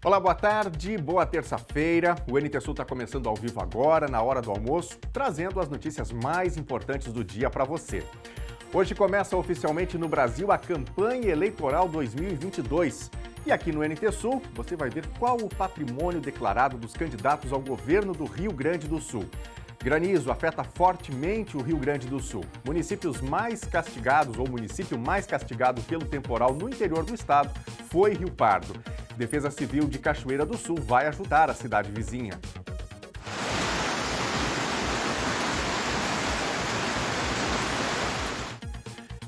Olá, boa tarde, boa terça-feira. O NT Sul está começando ao vivo agora, na hora do almoço, trazendo as notícias mais importantes do dia para você. Hoje começa oficialmente no Brasil a campanha eleitoral 2022. E aqui no NT Sul, você vai ver qual o patrimônio declarado dos candidatos ao governo do Rio Grande do Sul. Granizo afeta fortemente o Rio Grande do Sul. Municípios mais castigados ou município mais castigado pelo temporal no interior do estado foi Rio Pardo. Defesa Civil de Cachoeira do Sul vai ajudar a cidade vizinha.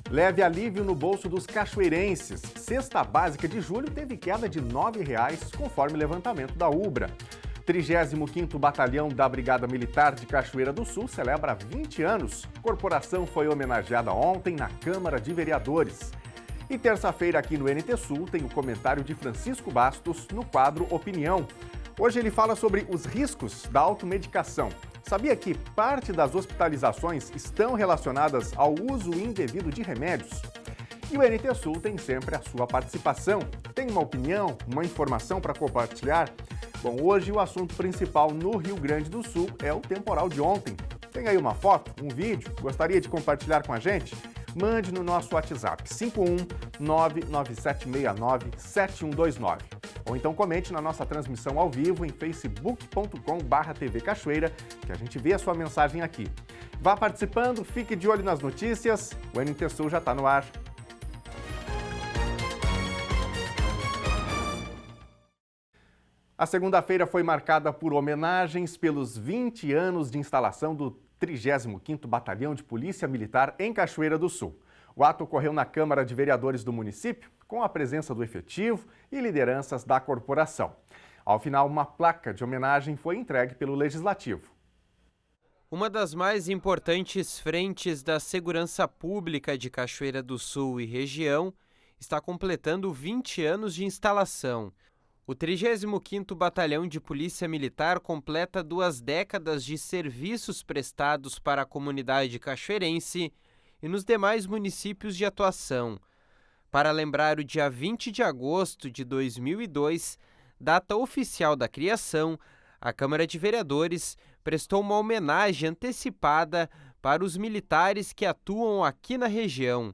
Leve alívio no bolso dos cachoeirenses. Cesta básica de julho teve queda de R$ 9,00, conforme levantamento da Ubra. 35º Batalhão da Brigada Militar de Cachoeira do Sul celebra 20 anos. Corporação foi homenageada ontem na Câmara de Vereadores. E terça-feira aqui no NT Sul tem o comentário de Francisco Bastos no quadro Opinião. Hoje ele fala sobre os riscos da automedicação. Sabia que parte das hospitalizações estão relacionadas ao uso indevido de remédios? E o NT Sul tem sempre a sua participação. Tem uma opinião, uma informação para compartilhar? Bom, hoje o assunto principal no Rio Grande do Sul é o temporal de ontem. Tem aí uma foto, um vídeo? Gostaria de compartilhar com a gente? Mande no nosso WhatsApp 51997697129. Ou então comente na nossa transmissão ao vivo em facebook.com/TV Cachoeira, que a gente vê a sua mensagem aqui. Vá participando, fique de olho nas notícias, o NT Sul já está no ar. A segunda-feira foi marcada por homenagens pelos 20 anos de instalação do 35º Batalhão de Polícia Militar em Cachoeira do Sul. O ato ocorreu na Câmara de Vereadores do município, com a presença do efetivo e lideranças da corporação. Ao final, uma placa de homenagem foi entregue pelo Legislativo. Uma das mais importantes frentes da segurança pública de Cachoeira do Sul e região está completando 20 anos de instalação. O 35º Batalhão de Polícia Militar completa 2 décadas de serviços prestados para a comunidade cachoeirense e nos demais municípios de atuação. Para lembrar o dia 20 de agosto de 2002, data oficial da criação, a Câmara de Vereadores prestou uma homenagem antecipada para os militares que atuam aqui na região.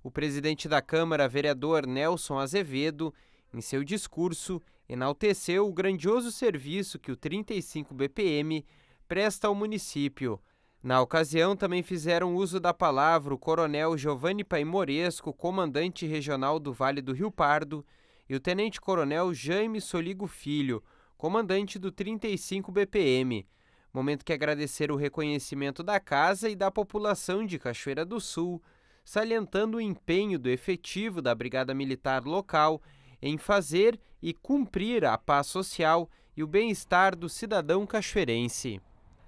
O presidente da Câmara, vereador Nelson Azevedo, em seu discurso, enalteceu o grandioso serviço que o 35 BPM presta ao município. Na ocasião, também fizeram uso da palavra o coronel Giovanni Paimoresco, comandante regional do Vale do Rio Pardo, e o tenente-coronel Jaime Soligo Filho, comandante do 35 BPM. Momento que agradeceram o reconhecimento da casa e da população de Cachoeira do Sul, salientando o empenho do efetivo da Brigada Militar local em fazer e cumprir a paz social e o bem-estar do cidadão cachoeirense.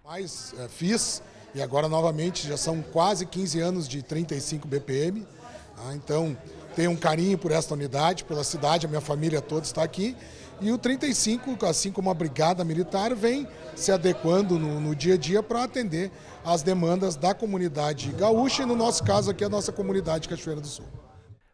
Mas fiz, e agora novamente já são quase 15 anos de 35 BPM, então tenho um carinho por esta unidade, pela cidade, a minha família toda está aqui, e o 35, assim como a Brigada Militar, vem se adequando no dia a dia para atender às demandas da comunidade gaúcha e, no nosso caso aqui, a nossa comunidade Cachoeira do Sul.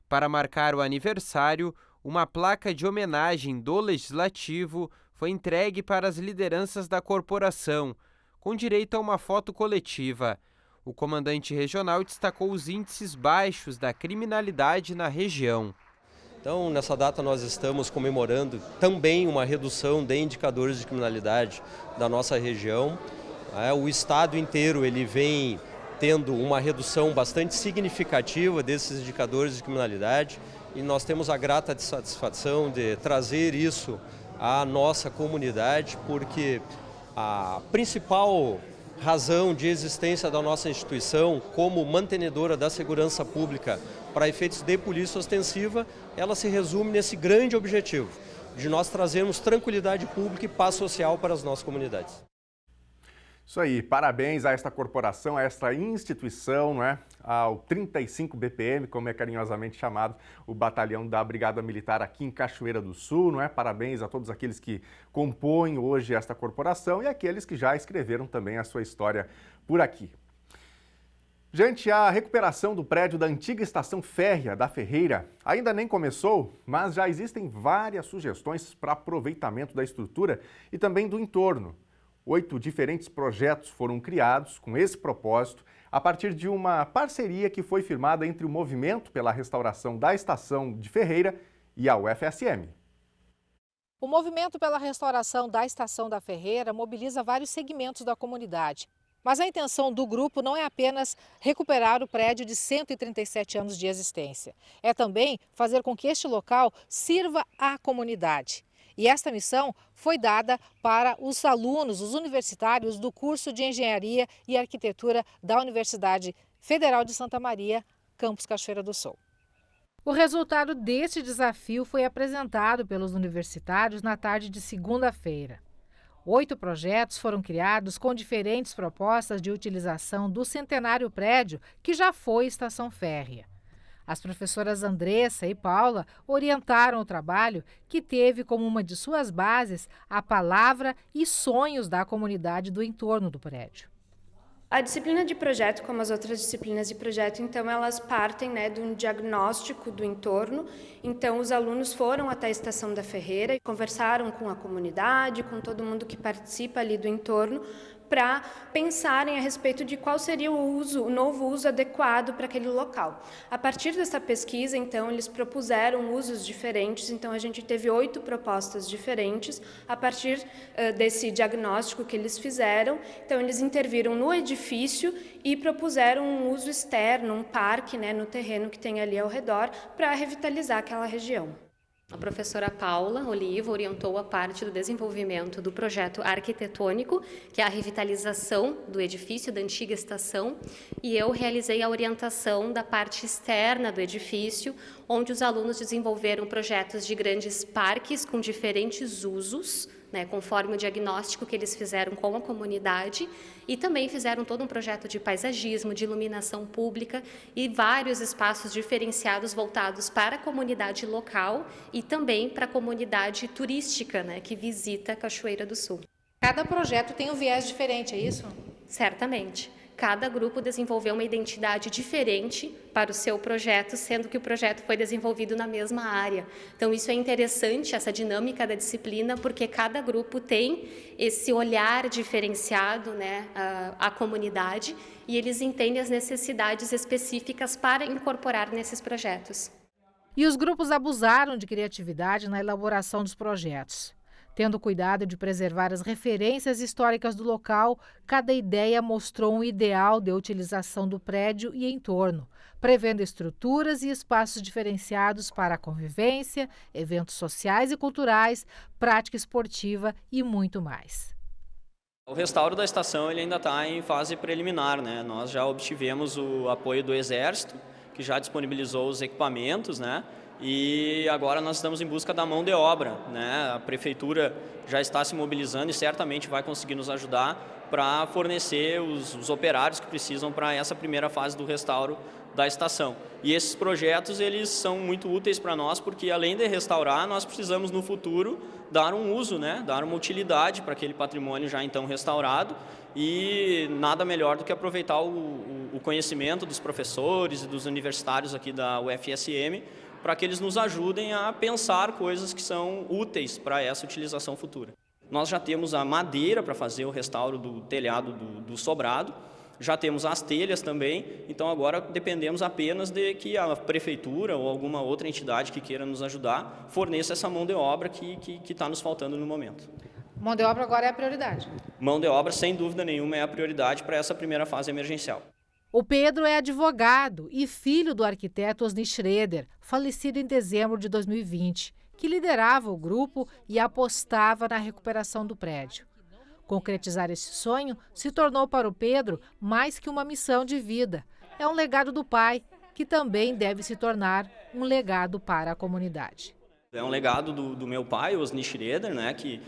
Para marcar o aniversário, uma placa de homenagem do Legislativo foi entregue para as lideranças da corporação, com direito a uma foto coletiva. O comandante regional destacou os índices baixos da criminalidade na região. Então, nessa data nós estamos comemorando também uma redução de indicadores de criminalidade da nossa região. O estado inteiro ele vem tendo uma redução bastante significativa desses indicadores de criminalidade e nós temos a grata satisfação de trazer isso à nossa comunidade, porque a principal razão de existência da nossa instituição como mantenedora da segurança pública para efeitos de polícia ostensiva, ela se resume nesse grande objetivo de nós trazermos tranquilidade pública e paz social para as nossas comunidades. Isso aí, parabéns a esta corporação, a esta instituição, não é? Ao 35 BPM, como é carinhosamente chamado, o batalhão da Brigada Militar aqui em Cachoeira do Sul, não é? Parabéns a todos aqueles que compõem hoje esta corporação e aqueles que já escreveram também a sua história por aqui. Gente, a recuperação do prédio da antiga estação férrea da Ferreira ainda nem começou, mas já existem várias sugestões para aproveitamento da estrutura e também do entorno. 8 diferentes projetos foram criados com esse propósito a partir de uma parceria que foi firmada entre o Movimento pela Restauração da Estação de Ferreira e a UFSM. O Movimento pela Restauração da Estação da Ferreira mobiliza vários segmentos da comunidade. Mas a intenção do grupo não é apenas recuperar o prédio de 137 anos de existência. É também fazer com que este local sirva à comunidade. E esta missão foi dada para os alunos, os universitários do curso de Engenharia e Arquitetura da Universidade Federal de Santa Maria, campus Cachoeira do Sul. O resultado deste desafio foi apresentado pelos universitários na tarde de segunda-feira. 8 projetos foram criados com diferentes propostas de utilização do centenário prédio que já foi estação férrea. As professoras Andressa e Paula orientaram o trabalho, que teve como uma de suas bases a palavra e sonhos da comunidade do entorno do prédio. A disciplina de projeto, como as outras disciplinas de projeto, então elas partem de um diagnóstico do entorno. Então os alunos foram até a Estação da Ferreira e conversaram com a comunidade, com todo mundo que participa ali do entorno, para pensarem a respeito de qual seria o novo uso adequado para aquele local. A partir dessa pesquisa, então, eles propuseram usos diferentes, então a gente teve 8 propostas diferentes a partir desse diagnóstico que eles fizeram. Então, eles interviram no edifício e propuseram um uso externo, um parque, no terreno que tem ali ao redor, para revitalizar aquela região. A professora Paula Oliva orientou a parte do desenvolvimento do projeto arquitetônico, que é a revitalização do edifício da antiga estação, e eu realizei a orientação da parte externa do edifício, onde os alunos desenvolveram projetos de grandes parques com diferentes usos, conforme o diagnóstico que eles fizeram com a comunidade, e também fizeram todo um projeto de paisagismo, de iluminação pública e vários espaços diferenciados voltados para a comunidade local e também para a comunidade turística, que visita Cachoeira do Sul. Cada projeto tem um viés diferente, é isso? Certamente. Cada grupo desenvolveu uma identidade diferente para o seu projeto, sendo que o projeto foi desenvolvido na mesma área. Então, isso é interessante, essa dinâmica da disciplina, porque cada grupo tem esse olhar diferenciado à comunidade e eles entendem as necessidades específicas para incorporar nesses projetos. E os grupos abusaram de criatividade na elaboração dos projetos. Tendo cuidado de preservar as referências históricas do local, cada ideia mostrou um ideal de utilização do prédio e entorno, prevendo estruturas e espaços diferenciados para a convivência, eventos sociais e culturais, prática esportiva e muito mais. O restauro da estação ele ainda está em fase preliminar, Nós já obtivemos o apoio do Exército, que já disponibilizou os equipamentos, E agora nós estamos em busca da mão de obra, A prefeitura já está se mobilizando e certamente vai conseguir nos ajudar para fornecer os operários que precisam para essa primeira fase do restauro da estação. E esses projetos eles são muito úteis para nós porque além de restaurar, nós precisamos no futuro dar um uso, dar uma utilidade para aquele patrimônio já então restaurado e nada melhor do que aproveitar o conhecimento dos professores e dos universitários aqui da UFSM para que eles nos ajudem a pensar coisas que são úteis para essa utilização futura. Nós já temos a madeira para fazer o restauro do telhado do sobrado, já temos as telhas também, então agora dependemos apenas de que a prefeitura ou alguma outra entidade que queira nos ajudar forneça essa mão de obra que está nos faltando no momento. Mão de obra agora é a prioridade? Mão de obra, sem dúvida nenhuma, é a prioridade para essa primeira fase emergencial. O Pedro é advogado e filho do arquiteto Osni Schroeder, falecido em dezembro de 2020, que liderava o grupo e apostava na recuperação do prédio. Concretizar esse sonho se tornou para o Pedro mais que uma missão de vida. É um legado do pai, que também deve se tornar um legado para a comunidade. É um legado do meu pai, Osni Schroeder, que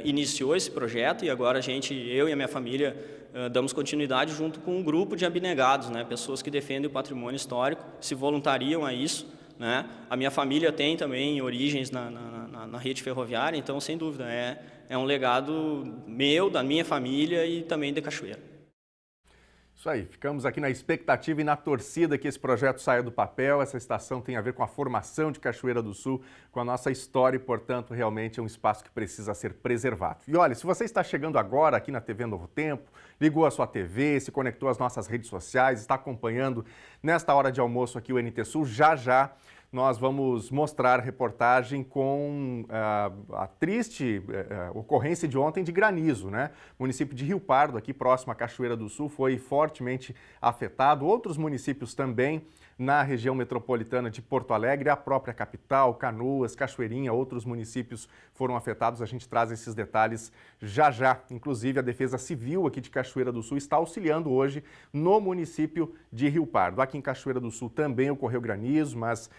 iniciou esse projeto e agora eu e a minha família damos continuidade junto com um grupo de abnegados, pessoas que defendem o patrimônio histórico, se voluntariam a isso. A minha família tem também origens na rede ferroviária, então, sem dúvida, é um legado meu, da minha família e também de Cachoeira. Isso aí, ficamos aqui na expectativa e na torcida que esse projeto saia do papel. Essa estação tem a ver com a formação de Cachoeira do Sul, com a nossa história e, portanto, realmente é um espaço que precisa ser preservado. E olha, se você está chegando agora aqui na TV Novo Tempo, ligou a sua TV, se conectou às nossas redes sociais, está acompanhando nesta hora de almoço aqui o NT Sul, já nós vamos mostrar reportagem com a triste ocorrência de ontem de granizo, né? O município de Rio Pardo, aqui próximo à Cachoeira do Sul, foi fortemente afetado. Outros municípios também na região metropolitana de Porto Alegre, a própria capital, Canoas, Cachoeirinha, outros municípios foram afetados. A gente traz esses detalhes já. Inclusive, a Defesa Civil aqui de Cachoeira do Sul está auxiliando hoje no município de Rio Pardo. Aqui em Cachoeira do Sul também ocorreu granizo, mas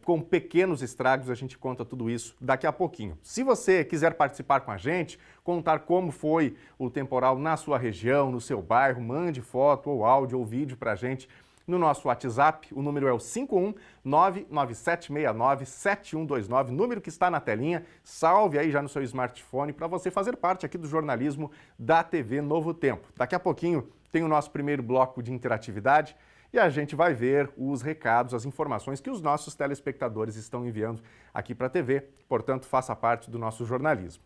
com pequenos estragos. A gente conta tudo isso daqui a pouquinho. Se você quiser participar com a gente, contar como foi o temporal na sua região, no seu bairro, mande foto ou áudio ou vídeo para a gente no nosso WhatsApp. O número é o 51997697129, número que está na telinha. Salve aí já no seu smartphone para você fazer parte aqui do jornalismo da TV Novo Tempo. Daqui a pouquinho tem o nosso primeiro bloco de interatividade e a gente vai ver os recados, as informações que os nossos telespectadores estão enviando aqui para a TV. Portanto, faça parte do nosso jornalismo.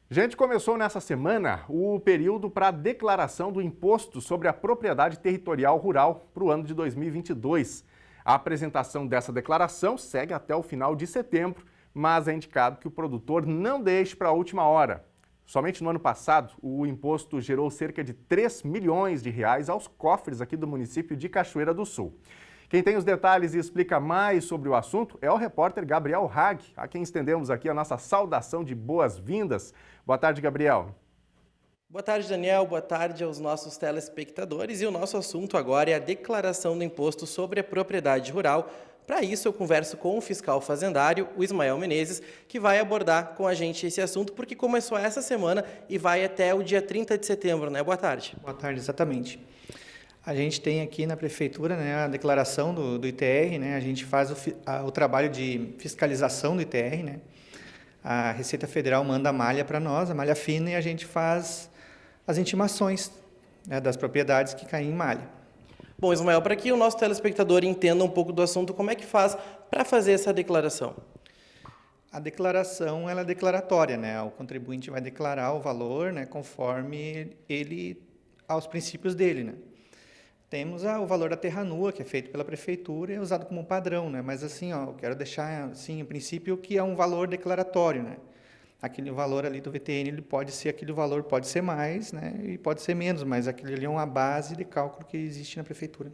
Gente, começou nessa semana o período para a declaração do Imposto sobre a Propriedade Territorial Rural para o ano de 2022. A apresentação dessa declaração segue até o final de setembro, mas é indicado que o produtor não deixe para a última hora. Somente no ano passado, o imposto gerou cerca de 3 milhões de reais aos cofres aqui do município de Cachoeira do Sul. Quem tem os detalhes e explica mais sobre o assunto é o repórter Gabriel Hag, a quem estendemos aqui a nossa saudação de boas-vindas. Boa tarde, Gabriel. Boa tarde, Daniel. Boa tarde aos nossos telespectadores. E o nosso assunto agora é a declaração do Imposto sobre a Propriedade Rural. Para isso, eu converso com o fiscal fazendário, o Ismael Menezes, que vai abordar com a gente esse assunto, porque começou essa semana e vai até o dia 30 de setembro, né? Boa tarde. Boa tarde, exatamente. A gente tem aqui na Prefeitura, né, a declaração do ITR, né, a gente faz o trabalho de fiscalização do ITR, né, a Receita Federal manda a malha para nós, a malha fina, e a gente faz as intimações, né, das propriedades que caem em malha. Bom, Ismael, para que o nosso telespectador entenda um pouco do assunto, como é que faz para fazer essa declaração? A declaração ela é declaratória, né, o contribuinte vai declarar o valor, né, conforme ele, aos princípios dele, né. Temos o valor da terra nua, que é feito pela prefeitura e é usado como padrão, né? Mas assim, eu quero deixar assim, em princípio, que é um valor declaratório, né? Aquele valor ali do VTN, ele pode ser aquele valor, pode ser mais, né? E pode ser menos, mas aquele ali é uma base de cálculo que existe na prefeitura.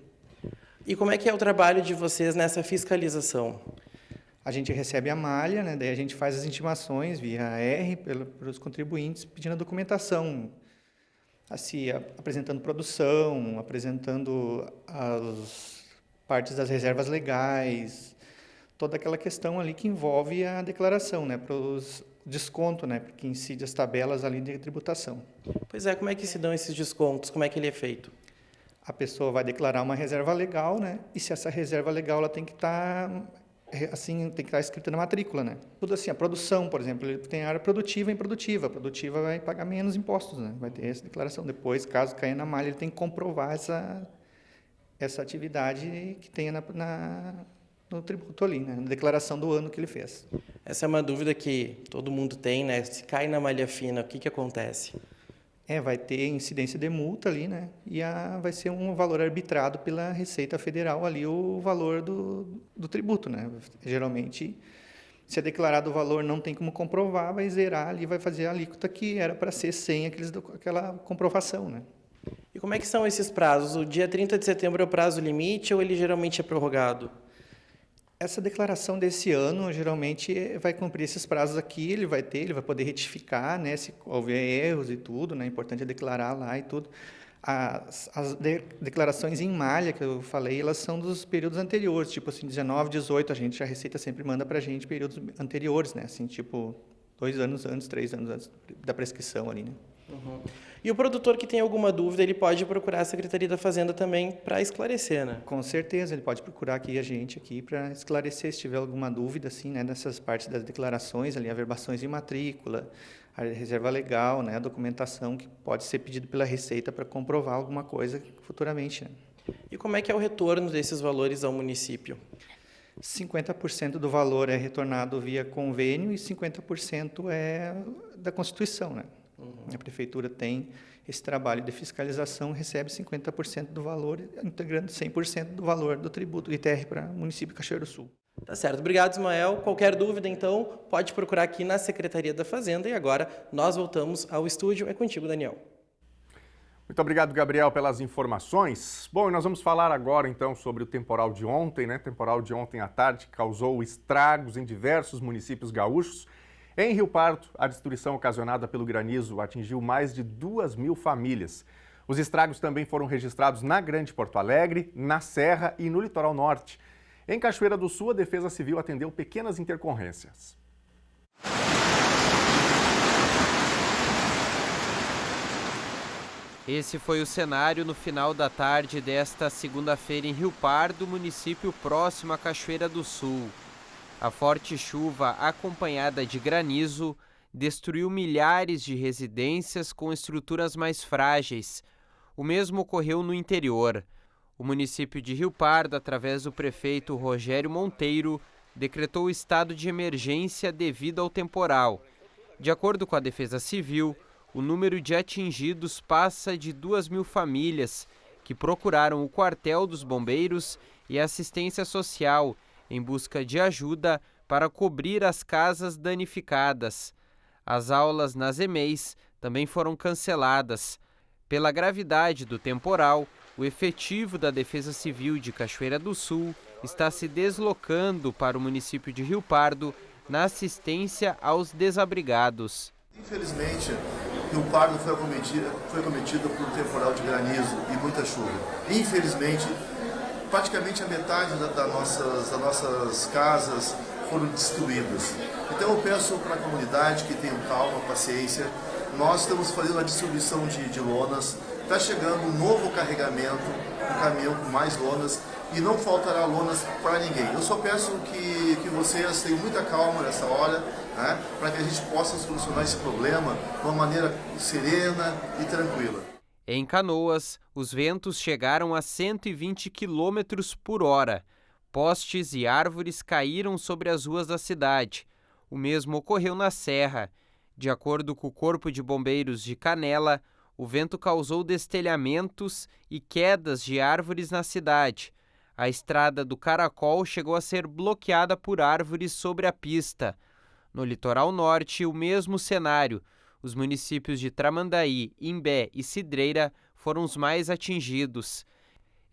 E como é que é o trabalho de vocês nessa fiscalização? A gente recebe a malha, né? Daí a gente faz as intimações via R para os contribuintes pedindo a documentação, assim, apresentando produção, apresentando as partes das reservas legais, toda aquela questão ali que envolve a declaração, né, para os desconto, né, que incide as tabelas ali de tributação. Pois é, como é que se dão esses descontos? Como é que ele é feito? A pessoa vai declarar uma reserva legal, né, e se essa reserva legal ela tem que estar assim, tem que estar escrita na matrícula, né? Tudo assim, a produção, por exemplo, ele tem área produtiva e improdutiva. A produtiva vai pagar menos impostos, né? Vai ter essa declaração. Depois, caso caia na malha, ele tem que comprovar essa atividade que tenha no tributo ali, né? Na declaração do ano que ele fez. Essa é uma dúvida que todo mundo tem, né? Se cai na malha fina, o que acontece? Vai ter incidência de multa ali, né? E vai ser um valor arbitrado pela Receita Federal ali, o valor do tributo, né? Geralmente, se é declarado o valor, não tem como comprovar, vai zerar ali, vai fazer a alíquota que era para ser sem aquela comprovação, né? E como é que são esses prazos? O dia 30 de setembro é o prazo limite ou ele geralmente é prorrogado? Essa declaração desse ano, geralmente, vai cumprir esses prazos aqui, ele vai poder retificar, né, se houver erros e tudo, né, importante é declarar lá e tudo. As declarações em malha, que eu falei, elas são dos períodos anteriores, tipo assim, 19, 18, a Receita sempre manda para a gente períodos anteriores, né, assim, tipo, 2 anos antes, 3 anos antes da prescrição ali, né. Uhum. E o produtor que tem alguma dúvida, ele pode procurar a Secretaria da Fazenda também para esclarecer, né? Com certeza, ele pode procurar aqui a gente aqui para esclarecer se tiver alguma dúvida, assim, né, nessas partes das declarações ali, averbações de matrícula, a reserva legal, né, a documentação que pode ser pedido pela Receita para comprovar alguma coisa futuramente. Né? E como é que é o retorno desses valores ao município? 50% do valor é retornado via convênio e 50% é da Constituição. Né? A Prefeitura tem esse trabalho de fiscalização, recebe 50% do valor, integrando 100% do valor do tributo ITR para o município de Cachoeira do Sul. Tá certo. Obrigado, Ismael. Qualquer dúvida, então, pode procurar aqui na Secretaria da Fazenda. E agora nós voltamos ao estúdio. É contigo, Daniel. Muito obrigado, Gabriel, pelas informações. Bom, e nós vamos falar agora, então, sobre o temporal de ontem, né? Temporal de ontem à tarde que causou estragos em diversos municípios gaúchos. Em Rio Pardo, a destruição ocasionada pelo granizo atingiu mais de 2.000 famílias. Os estragos também foram registrados na Grande Porto Alegre, na Serra e no Litoral Norte. Em Cachoeira do Sul, a Defesa Civil atendeu pequenas intercorrências. Esse foi o cenário no final da tarde desta segunda-feira em Rio Pardo, município próximo à Cachoeira do Sul. A forte chuva, acompanhada de granizo, destruiu milhares de residências com estruturas mais frágeis. O mesmo ocorreu no interior. O município de Rio Pardo, através do prefeito Rogério Monteiro, decretou estado de emergência devido ao temporal. De acordo com a Defesa Civil, o número de atingidos passa de 2.000 famílias que procuraram o quartel dos bombeiros e a assistência social em busca de ajuda para cobrir as casas danificadas. As aulas nas EMEIs também foram canceladas. Pela gravidade do temporal, o efetivo da Defesa Civil de Cachoeira do Sul está se deslocando para o município de Rio Pardo na assistência aos desabrigados. Infelizmente, Rio Pardo foi acometido por um temporal de granizo e muita chuva. Infelizmente, praticamente a metade das nossas casas foram destruídas. Então eu peço para a comunidade que tenham calma, paciência. Nós estamos fazendo a distribuição de lonas. Está chegando um novo carregamento, um caminhão com mais lonas e não faltará lonas para ninguém. Eu só peço que vocês tenham muita calma nessa hora, né, para que a gente possa solucionar esse problema de uma maneira serena e tranquila. Em Canoas, os ventos chegaram a 120 km por hora. Postes e árvores caíram sobre as ruas da cidade. O mesmo ocorreu na Serra. De acordo com o Corpo de Bombeiros de Canela, o vento causou destelhamentos e quedas de árvores na cidade. A estrada do Caracol chegou a ser bloqueada por árvores sobre a pista. No litoral norte, o mesmo cenário. Os municípios de Tramandaí, Imbé e Cidreira foram os mais atingidos.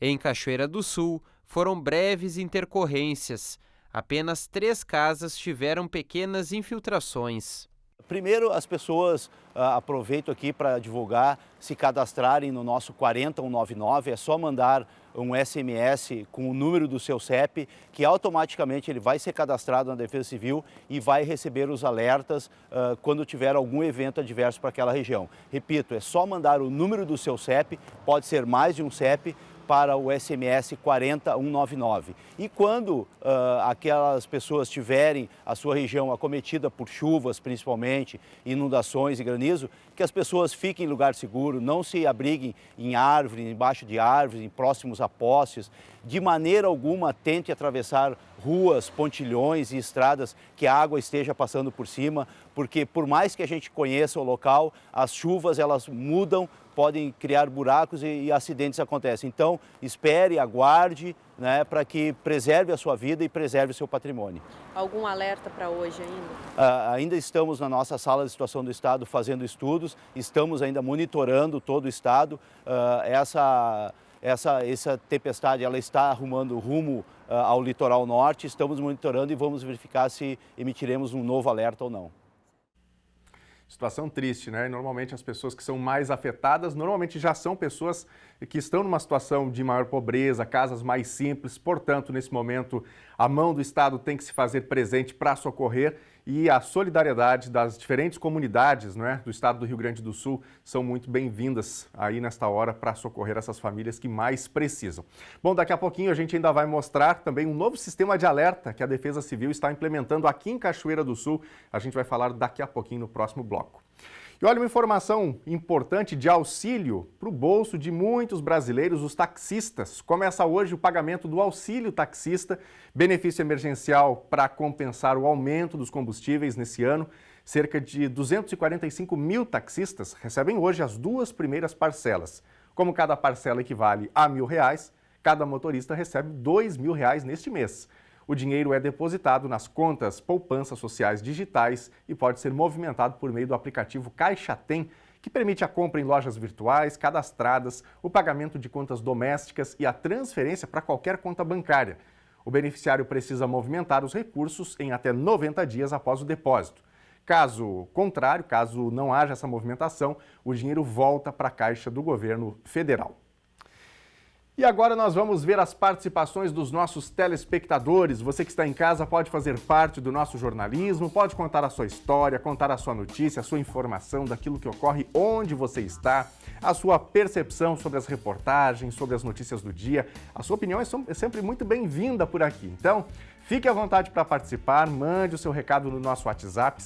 Em Cachoeira do Sul, foram breves intercorrências. Apenas 3 casas tiveram pequenas infiltrações. Primeiro, as pessoas aproveitam aqui para divulgar, se cadastrarem no nosso 40199, é só mandar um SMS com o número do seu CEP, que automaticamente ele vai ser cadastrado na Defesa Civil e vai receber os alertas quando tiver algum evento adverso para aquela região. Repito, é só mandar o número do seu CEP, pode ser mais de um CEP, para o SMS 40199. E quando aquelas pessoas tiverem a sua região acometida por chuvas, principalmente, inundações e granizo, que as pessoas fiquem em lugar seguro, não se abriguem em árvores, embaixo de árvores, próximos a postes. De maneira alguma tente atravessar ruas, pontilhões e estradas que a água esteja passando por cima, porque por mais que a gente conheça o local, as chuvas elas mudam, podem criar buracos e acidentes acontecem. Então, espere, aguarde, né, para que preserve a sua vida e preserve o seu patrimônio. Algum alerta para hoje ainda? Ainda estamos na nossa sala de situação do Estado fazendo estudos, estamos ainda monitorando todo o Estado. Essa tempestade ela está arrumando rumo ao litoral norte, estamos monitorando e vamos verificar se emitiremos um novo alerta ou não. Situação triste, né? Normalmente as pessoas que são mais afetadas, normalmente já são pessoas que estão numa situação de maior pobreza, casas mais simples, portanto, nesse momento, a mão do Estado tem que se fazer presente para socorrer e a solidariedade das diferentes comunidades, né, do estado do Rio Grande do Sul são muito bem-vindas aí nesta hora para socorrer essas famílias que mais precisam. Bom, daqui a pouquinho a gente ainda vai mostrar também um novo sistema de alerta que a Defesa Civil está implementando aqui em Cachoeira do Sul. A gente vai falar daqui a pouquinho no próximo bloco. E olha, uma informação importante de auxílio para o bolso de muitos brasileiros, os taxistas. Começa hoje o pagamento do auxílio taxista, benefício emergencial para compensar o aumento dos combustíveis nesse ano. Cerca de 245 mil taxistas recebem hoje as 2 primeiras parcelas. Como cada parcela equivale a R$1.000, cada motorista recebe R$2.000 neste mês. O dinheiro é depositado nas contas poupanças sociais digitais e pode ser movimentado por meio do aplicativo Caixa Tem, que permite a compra em lojas virtuais, cadastradas, o pagamento de contas domésticas e a transferência para qualquer conta bancária. O beneficiário precisa movimentar os recursos em até 90 dias após o depósito. Caso contrário, caso não haja essa movimentação, o dinheiro volta para a caixa do governo federal. E agora nós vamos ver as participações dos nossos telespectadores. Você que está em casa pode fazer parte do nosso jornalismo, pode contar a sua história, contar a sua notícia, a sua informação daquilo que ocorre onde você está, a sua percepção sobre as reportagens, sobre as notícias do dia. A sua opinião é sempre muito bem-vinda por aqui. Então, fique à vontade para participar, mande o seu recado no nosso WhatsApp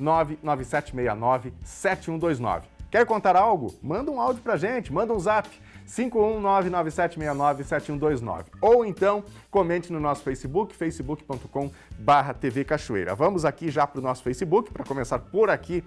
51997697129. Quer contar algo? Manda um áudio para a gente, manda um zap. 51997697129. Ou então, comente no nosso Facebook, facebook.com/TV Cachoeira. Vamos aqui já para o nosso Facebook, para começar por aqui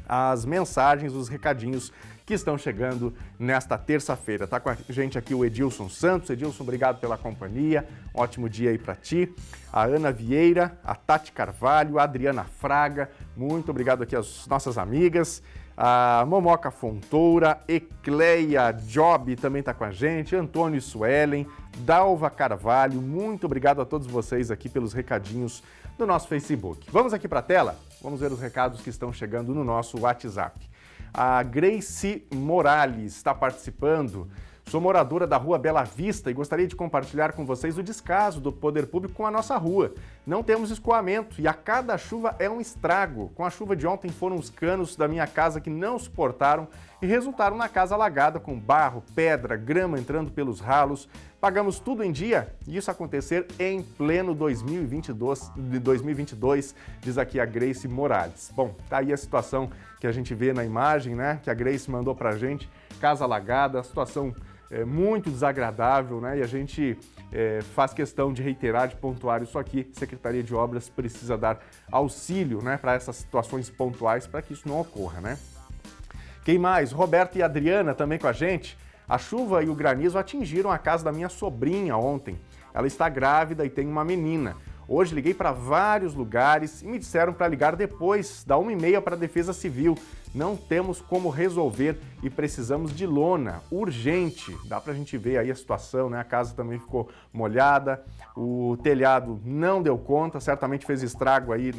as mensagens, os recadinhos que estão chegando nesta terça-feira. Tá com a gente aqui o Edilson Santos. Edilson, obrigado pela companhia. Ótimo dia aí para ti. A Ana Vieira, a Tati Carvalho, a Adriana Fraga. Muito obrigado aqui às nossas amigas. A Momoca Fontoura, Ecleia Job também está com a gente, Antônio Suelen, Dalva Carvalho, muito obrigado a todos vocês aqui pelos recadinhos do nosso Facebook. Vamos aqui para a tela, vamos ver os recados que estão chegando no nosso WhatsApp. A Grace Morales está participando. Sou moradora da Rua Bela Vista e gostaria de compartilhar com vocês o descaso do poder público com a nossa rua. Não temos escoamento e a cada chuva é um estrago. Com a chuva de ontem foram os canos da minha casa que não suportaram e resultaram na casa alagada com barro, pedra, grama entrando pelos ralos. Pagamos tudo em dia e isso acontecer em pleno 2022, diz aqui a Grace Morales. Bom, tá aí a situação que a gente vê na imagem, né, que a Grace mandou pra gente. Casa alagada, a situação muito desagradável, né? E a gente faz questão de reiterar, de pontuar isso aqui. A Secretaria de Obras precisa dar auxílio, né, para essas situações pontuais, para que isso não ocorra, né? Quem mais? Roberto e Adriana também com a gente. A chuva e o granizo atingiram a casa da minha sobrinha ontem. Ela está grávida e tem uma menina. Hoje liguei para vários lugares e me disseram para ligar depois da 1h30 para a Defesa Civil. Não temos como resolver e precisamos de lona, urgente. Dá para a gente ver aí a situação, né? A casa também ficou molhada, o telhado não deu conta, certamente fez estrago aí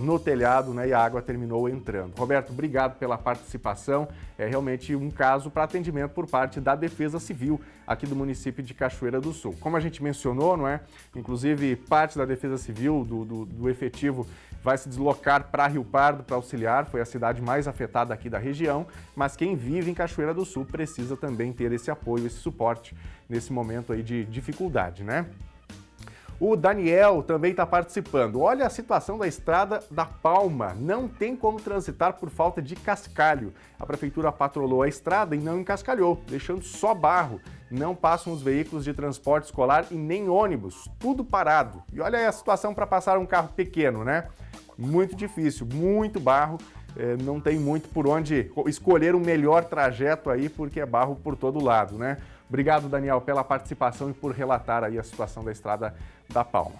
no telhado, né? E a água terminou entrando. Roberto, obrigado pela participação. É realmente um caso para atendimento por parte da Defesa Civil aqui do município de Cachoeira do Sul. Como a gente mencionou, não é? Inclusive, parte da Defesa Civil, do efetivo, vai se deslocar para Rio Pardo para auxiliar. Foi a cidade mais afetada aqui da região, mas quem vive em Cachoeira do Sul precisa também ter esse apoio, esse suporte nesse momento aí de dificuldade, né? O Daniel também está participando. Olha a situação da estrada da Palma. Não tem como transitar por falta de cascalho. A prefeitura patrolou a estrada e não encascalhou, deixando só barro. Não passam os veículos de transporte escolar e nem ônibus. Tudo parado. E olha aí a situação para passar um carro pequeno, né? Muito difícil, muito barro. Não tem muito por onde escolher o melhor trajeto aí, porque é barro por todo lado, né? Obrigado, Daniel, pela participação e por relatar aí a situação da estrada da Palma.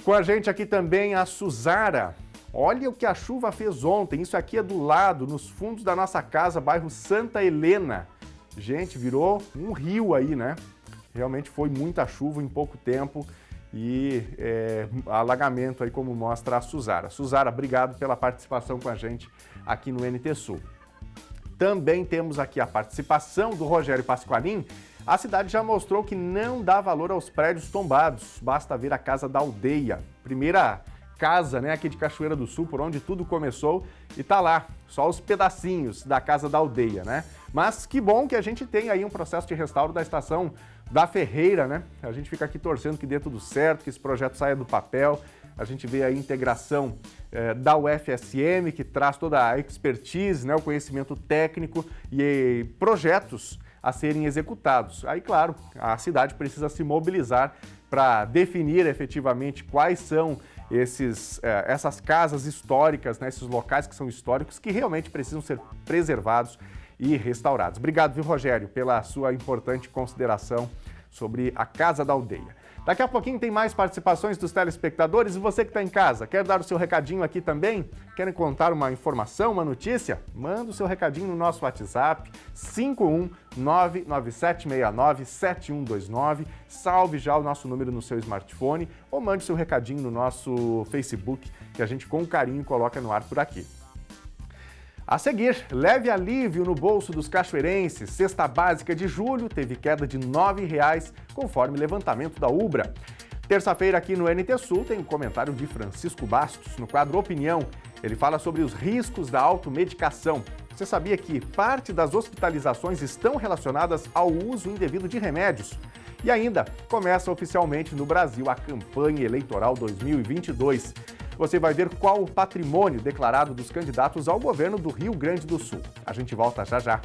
Com a gente aqui também a Suzara. Olha o que a chuva fez ontem. Isso aqui é do lado, nos fundos da nossa casa, bairro Santa Helena. Gente, virou um rio aí, né? Realmente foi muita chuva em pouco tempo e alagamento aí, como mostra a Suzara. Suzara, obrigado pela participação com a gente aqui no NT Sul. Também temos aqui a participação do Rogério Pasqualin. A cidade já mostrou que não dá valor aos prédios tombados. Basta ver a Casa da Aldeia. Primeira casa, né, aqui de Cachoeira do Sul, por onde tudo começou, e tá lá, só os pedacinhos da Casa da Aldeia, né? Mas que bom que a gente tem aí um processo de restauro da estação da Ferreira, né? A gente fica aqui torcendo que dê tudo certo, que esse projeto saia do papel. A gente vê a integração da UFSM, que traz toda a expertise, né, o conhecimento técnico e projetos a serem executados. Aí, claro, a cidade precisa se mobilizar para definir efetivamente quais são essas casas históricas, né, esses locais que são históricos, que realmente precisam ser preservados e restaurados. Obrigado, viu, Rogério, pela sua importante consideração sobre a Casa da Aldeia. Daqui a pouquinho tem mais participações dos telespectadores e você que está em casa, quer dar o seu recadinho aqui também? Querem contar uma informação, uma notícia? Manda o seu recadinho no nosso WhatsApp 51997697129, salve já o nosso número no seu smartphone ou mande o seu recadinho no nosso Facebook que a gente com carinho coloca no ar por aqui. A seguir, leve alívio no bolso dos cachoeirenses. Cesta básica de julho teve queda de R$ 9,00, conforme levantamento da Ubra. Terça-feira aqui no NT Sul tem um comentário de Francisco Bastos. No quadro Opinião, ele fala sobre os riscos da automedicação. Você sabia que parte das hospitalizações estão relacionadas ao uso indevido de remédios? E ainda, começa oficialmente no Brasil a campanha eleitoral 2022. Você vai ver qual o patrimônio declarado dos candidatos ao governo do Rio Grande do Sul. A gente volta já já.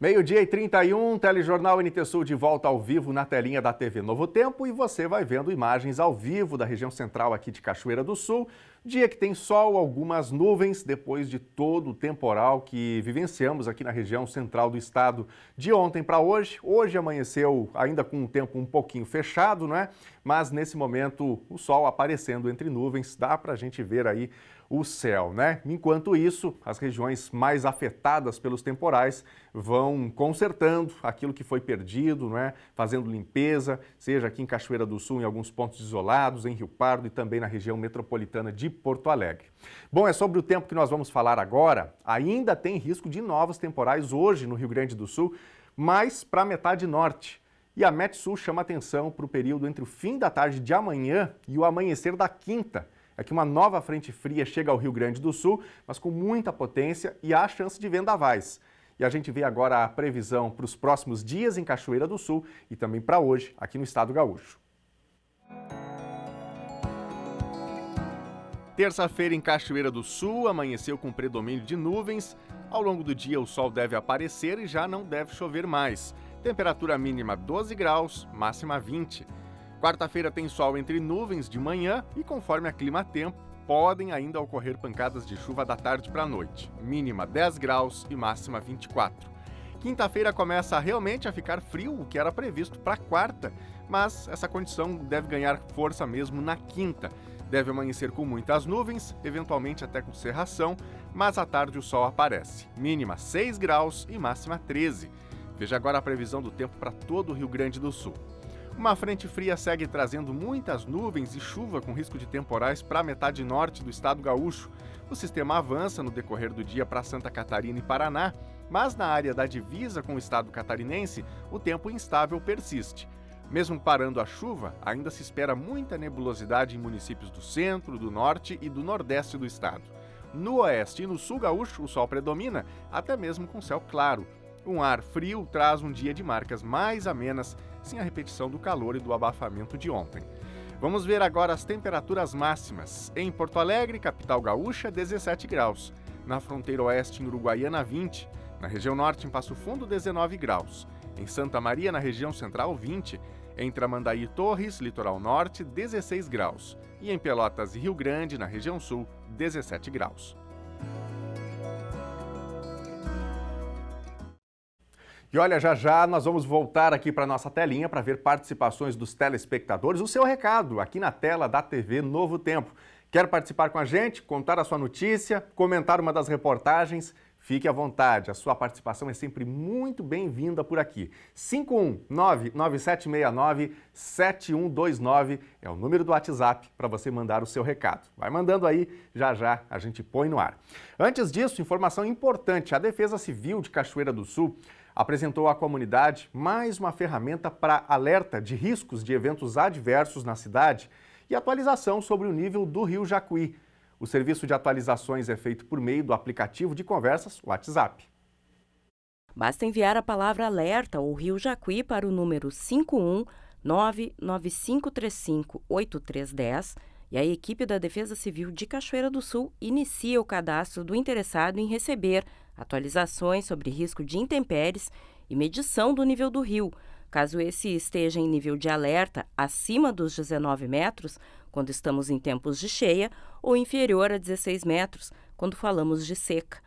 Meio-dia e 31, Telejornal NT Sul de volta ao vivo na telinha da TV Novo Tempo e você vai vendo imagens ao vivo da região central aqui de Cachoeira do Sul. Dia que tem sol, algumas nuvens, depois de todo o temporal que vivenciamos aqui na região central do estado de ontem para hoje. Hoje amanheceu ainda com um tempo um pouquinho fechado, né? Mas nesse momento o sol aparecendo entre nuvens, dá para a gente ver aí o céu, né? Enquanto isso, as regiões mais afetadas pelos temporais vão consertando aquilo que foi perdido, né? Fazendo limpeza, seja aqui em Cachoeira do Sul, em alguns pontos isolados, em Rio Pardo e também na região metropolitana de Porto Alegre. Bom, é sobre o tempo que nós vamos falar agora. Ainda tem risco de novos temporais hoje no Rio Grande do Sul, mas para a metade norte. E a Metsul chama atenção para o período entre o fim da tarde de amanhã e o amanhecer da quinta. É que uma nova frente fria chega ao Rio Grande do Sul, mas com muita potência e há chance de vendavais. E a gente vê agora a previsão para os próximos dias em Cachoeira do Sul e também para hoje, aqui no estado gaúcho. Terça-feira em Cachoeira do Sul, amanheceu com predomínio de nuvens. Ao longo do dia o sol deve aparecer e já não deve chover mais. Temperatura mínima 12 graus, máxima 20. Quarta-feira tem sol entre nuvens de manhã e, conforme a clima-tempo, podem ainda ocorrer pancadas de chuva da tarde para a noite. Mínima 10 graus e máxima 24. Quinta-feira começa realmente a ficar frio, o que era previsto para quarta, mas essa condição deve ganhar força mesmo na quinta. Deve amanhecer com muitas nuvens, eventualmente até com cerração, mas à tarde o sol aparece. Mínima 6 graus e máxima 13. Veja agora a previsão do tempo para todo o Rio Grande do Sul. Uma frente fria segue trazendo muitas nuvens e chuva com risco de temporais para a metade norte do estado gaúcho. O sistema avança no decorrer do dia para Santa Catarina e Paraná, mas na área da divisa com o estado catarinense, o tempo instável persiste. Mesmo parando a chuva, ainda se espera muita nebulosidade em municípios do centro, do norte e do nordeste do estado. No oeste e no sul gaúcho, o sol predomina, até mesmo com céu claro. Um ar frio traz um dia de marcas mais amenas, sem a repetição do calor e do abafamento de ontem. Vamos ver agora as temperaturas máximas. Em Porto Alegre, capital gaúcha, 17 graus. Na fronteira oeste, em Uruguaiana, 20. Na região norte, em Passo Fundo, 19 graus. Em Santa Maria, na região central, 20. Em Tramandaí e Torres, litoral norte, 16 graus. E em Pelotas e Rio Grande, na região sul, 17 graus. E olha, já já nós vamos voltar aqui para a nossa telinha para ver participações dos telespectadores. O seu recado aqui na tela da TV Novo Tempo. Quer participar com a gente, contar a sua notícia, comentar uma das reportagens? Fique à vontade, a sua participação é sempre muito bem-vinda por aqui. 51997697129 é o número do WhatsApp para você mandar o seu recado. Vai mandando aí, já já a gente põe no ar. Antes disso, informação importante, a Defesa Civil de Cachoeira do Sul apresentou à comunidade mais uma ferramenta para alerta de riscos de eventos adversos na cidade e atualização sobre o nível do Rio Jacuí. O serviço de atualizações é feito por meio do aplicativo de conversas WhatsApp. Basta enviar a palavra alerta ou Rio Jacuí para o número 51995358310 e a equipe da Defesa Civil de Cachoeira do Sul inicia o cadastro do interessado em receber atualizações sobre risco de intempéries e medição do nível do rio, caso esse esteja em nível de alerta acima dos 19 metros, quando estamos em tempos de cheia, ou inferior a 16 metros, quando falamos de seca.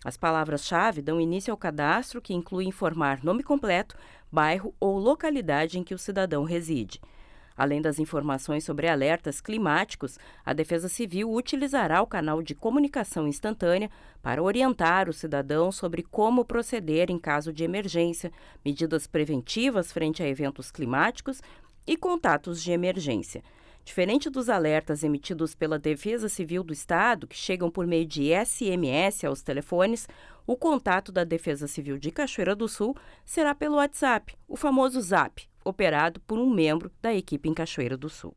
As palavras-chave dão início ao cadastro, que inclui informar nome completo, bairro ou localidade em que o cidadão reside. Além das informações sobre alertas climáticos, a Defesa Civil utilizará o canal de comunicação instantânea para orientar o cidadão sobre como proceder em caso de emergência, medidas preventivas frente a eventos climáticos e contatos de emergência. Diferente dos alertas emitidos pela Defesa Civil do Estado, que chegam por meio de SMS aos telefones, o contato da Defesa Civil de Cachoeira do Sul será pelo WhatsApp, o famoso Zap, operado por um membro da equipe em Cachoeira do Sul.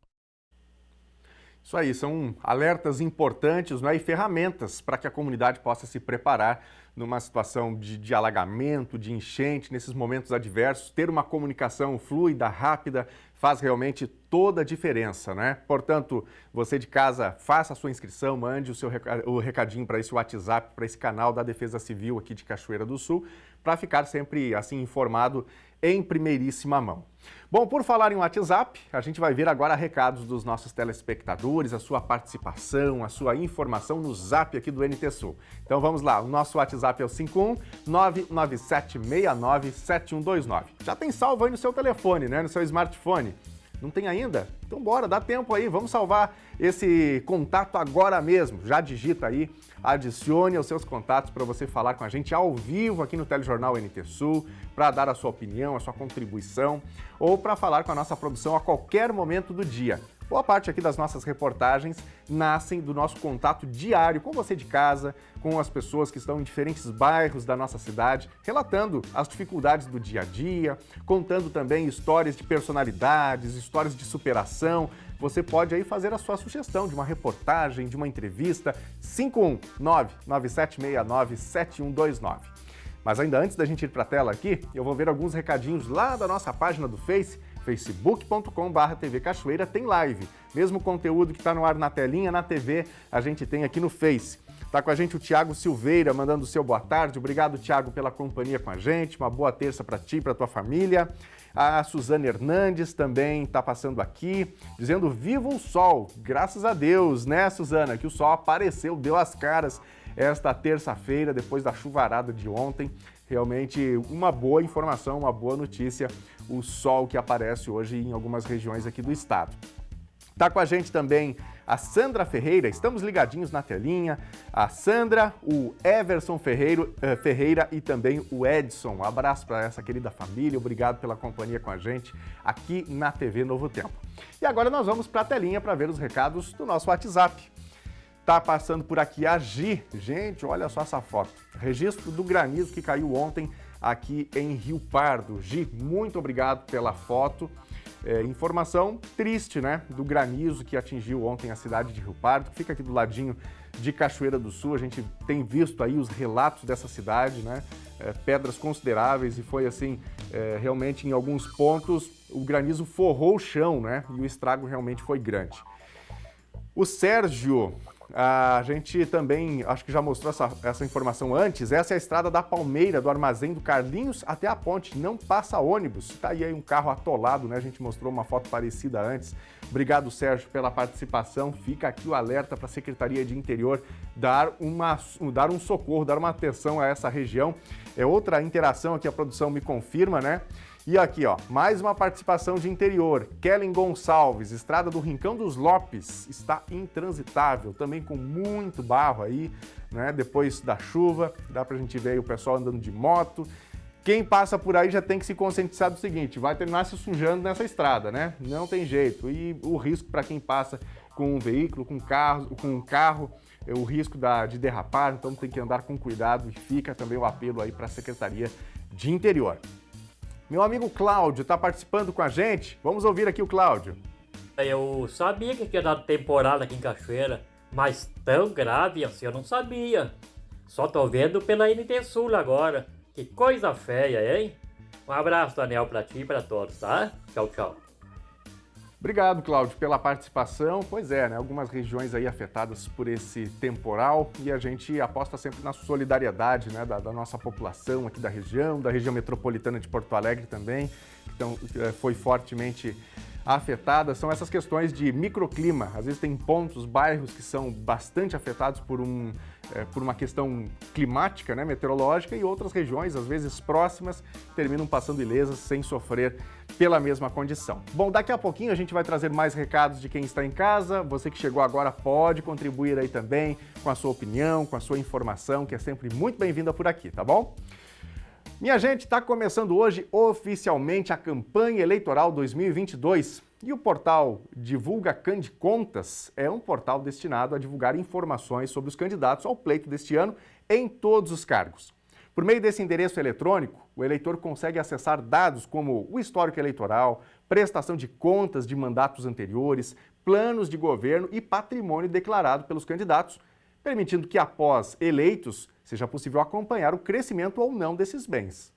Isso aí, são alertas importantes, né, e ferramentas para que a comunidade possa se preparar numa situação de alagamento, de enchente, nesses momentos adversos. Ter uma comunicação fluida, rápida, faz realmente toda a diferença, né? Portanto, você de casa, faça a sua inscrição, mande o recadinho para esse WhatsApp, para esse canal da Defesa Civil aqui de Cachoeira do Sul, para ficar sempre assim informado em primeiríssima mão. Bom, por falar em WhatsApp, a gente vai ver agora recados dos nossos telespectadores, a sua participação, a sua informação no Zap aqui do NT Sul. Então vamos lá, o nosso WhatsApp é o 51997697129. Já tem salvo aí no seu telefone, né, no seu smartphone? Não tem ainda? Então bora, dá tempo aí, vamos salvar esse contato agora mesmo. Já digita aí, adicione aos seus contatos para você falar com a gente ao vivo aqui no Telejornal NT Sul, para dar a sua opinião, a sua contribuição, ou para falar com a nossa produção a qualquer momento do dia. Boa parte aqui das nossas reportagens nascem do nosso contato diário com você de casa, com as pessoas que estão em diferentes bairros da nossa cidade, relatando as dificuldades do dia a dia, contando também histórias de personalidades, histórias de superação. Você pode aí fazer a sua sugestão de uma reportagem, de uma entrevista, 51997697129. Mas ainda antes da gente ir para a tela aqui, eu vou ver alguns recadinhos lá da nossa página do Face, facebook.com/TV Cachoeira, tem live. Mesmo conteúdo que está no ar na telinha, na TV, a gente tem aqui no Face. Está com a gente o Tiago Silveira, mandando o seu boa tarde. Obrigado, Tiago, pela companhia com a gente. Uma boa terça para ti e para tua família. A Suzana Hernandes também está passando aqui, dizendo viva o sol. Graças a Deus, né, Suzana, que o sol apareceu, deu as caras esta terça-feira, depois da chuvarada de ontem. Realmente uma boa informação, uma boa notícia, o sol que aparece hoje em algumas regiões aqui do estado. Está com a gente também a Sandra Ferreira, estamos ligadinhos na telinha. A Sandra, o Everson Ferreira e também o Edson. Um abraço para essa querida família, obrigado pela companhia com a gente aqui na TV Novo Tempo. E agora nós vamos para a telinha para ver os recados do nosso WhatsApp. Tá passando por aqui a Gi. Gente, olha só essa foto. Registro do granizo que caiu ontem aqui em Rio Pardo. Gi, muito obrigado pela foto. Informação triste, né? Do granizo que atingiu ontem a cidade de Rio Pardo, que fica aqui do ladinho de Cachoeira do Sul. A gente tem visto aí os relatos dessa cidade, né? Pedras consideráveis e foi assim, realmente em alguns pontos o granizo forrou o chão, né? E o estrago realmente foi grande. O Sérgio... A gente também, acho que já mostrou essa informação antes, essa é a estrada da Palmeira, do Armazém do Carlinhos até a ponte, não passa ônibus. Tá aí um carro atolado, né? A gente mostrou uma foto parecida antes. Obrigado, Sérgio, pela participação. Fica aqui o alerta para a Secretaria de Interior dar um socorro, dar uma atenção a essa região. É outra interação aqui, a produção me confirma, né? E aqui, ó, mais uma participação de interior. Kellen Gonçalves, estrada do Rincão dos Lopes, está intransitável, também com muito barro aí, né? Depois da chuva, dá pra gente ver aí o pessoal andando de moto. Quem passa por aí já tem que se conscientizar do seguinte, vai terminar se sujando nessa estrada, né? Não tem jeito. E o risco para quem passa com um veículo, com um carro, o risco de derrapar, então tem que andar com cuidado e fica também o apelo aí para a Secretaria de interior. Meu amigo Cláudio está participando com a gente. Vamos ouvir aqui o Cláudio. Eu sabia que tinha dado temporal aqui em Cachoeira, mas tão grave assim eu não sabia. Só tô vendo pela NT Sul agora. Que coisa feia, hein? Um abraço, Daniel, pra ti e pra todos, tá? Tchau, tchau. Obrigado, Cláudio, pela participação. Pois é, né? Algumas regiões aí afetadas por esse temporal e a gente aposta sempre na solidariedade, né? da nossa população aqui da região metropolitana de Porto Alegre também. Então, foi fortemente afetada. São essas questões de microclima. Às vezes tem pontos, bairros que são bastante afetados por uma questão climática, né, meteorológica, e outras regiões, às vezes próximas, terminam passando ilesas sem sofrer pela mesma condição. Bom, daqui a pouquinho a gente vai trazer mais recados de quem está em casa. Você que chegou agora pode contribuir aí também com a sua opinião, com a sua informação, que é sempre muito bem-vinda por aqui, tá bom? Minha gente, está começando hoje oficialmente a campanha eleitoral 2022 e o portal Divulga Cande Contas é um portal destinado a divulgar informações sobre os candidatos ao pleito deste ano em todos os cargos. Por meio desse endereço eletrônico, o eleitor consegue acessar dados como o histórico eleitoral, prestação de contas de mandatos anteriores, planos de governo e patrimônio declarado pelos candidatos, permitindo que, após eleitos, seja possível acompanhar o crescimento ou não desses bens.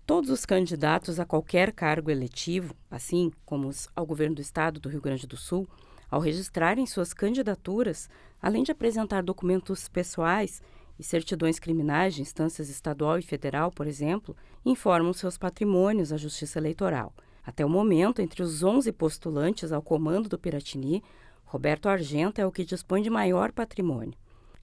Todos os candidatos a qualquer cargo eletivo, assim como os ao governo do Estado do Rio Grande do Sul, ao registrarem suas candidaturas, além de apresentar documentos pessoais e certidões criminais de instâncias estadual e federal, por exemplo, informam seus patrimônios à Justiça Eleitoral. Até o momento, entre os 11 postulantes ao comando do Piratini, Roberto Argenta é o que dispõe de maior patrimônio.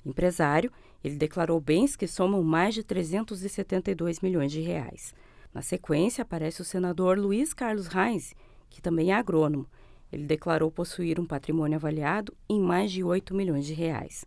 Empresário, ele declarou bens que somam mais de 372 milhões de reais. Na sequência, aparece o senador Luiz Carlos Reis, que também é agrônomo. Ele declarou possuir um patrimônio avaliado em mais de 8 milhões de reais.